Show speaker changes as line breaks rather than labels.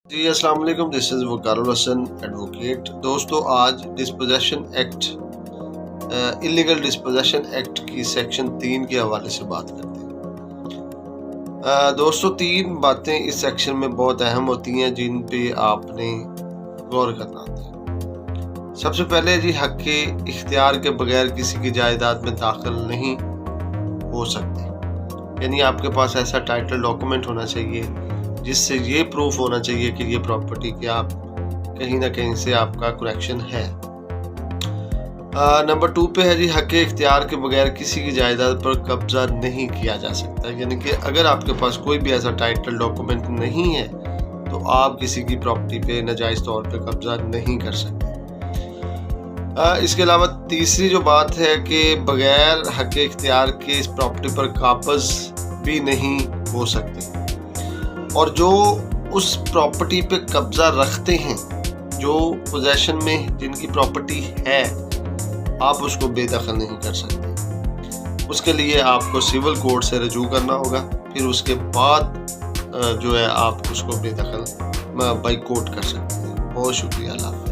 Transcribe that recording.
جی السلام علیکم، دس از وقار الحسن ایڈوکیٹ۔ دوستو آج disposition act illegal disposition act کی سیکشن 3 کے حوالے سے بات کرتے ہیں۔ دوستو 3 باتیں اس سیکشن میں بہت اہم ہوتی ہیں جن پہ آپ نے غور کرنا ہوتا ہے۔ سب سے پہلے جی حق کے اختیار کے بغیر کسی کی جائیداد میں داخل نہیں ہو سکتے، یعنی آپ کے پاس ایسا ٹائٹل ڈاکومنٹ ہونا چاہیے جس سے یہ پروف ہونا چاہیے کہ یہ پراپرٹی کے آپ کہیں نہ کہیں سے آپ کا کنیکشن ہے۔ نمبر 2 پہ ہے جی حق اختیار کے بغیر کسی کی جائیداد پر قبضہ نہیں کیا جا سکتا، یعنی کہ اگر آپ کے پاس کوئی بھی ایسا ٹائٹل ڈاکومنٹ نہیں ہے تو آپ کسی کی پراپرٹی پہ ناجائز طور پہ قبضہ نہیں کر سکتے۔ اس کے علاوہ تیسری جو بات ہے کہ بغیر حق اختیار کے اس پراپرٹی پر قابض بھی نہیں ہو سکتے، اور جو اس پراپرٹی پہ قبضہ رکھتے ہیں، جو پوزیشن میں جن کی پراپرٹی ہے، آپ اس کو بے دخل نہیں کر سکتے۔ اس کے لیے آپ کو سول کورٹ سے رجوع کرنا ہوگا، پھر اس کے بعد جو ہے آپ اس کو بے دخل بائی کورٹ کر سکتے ہیں۔ بہت شکریہ، اللہ حافظ۔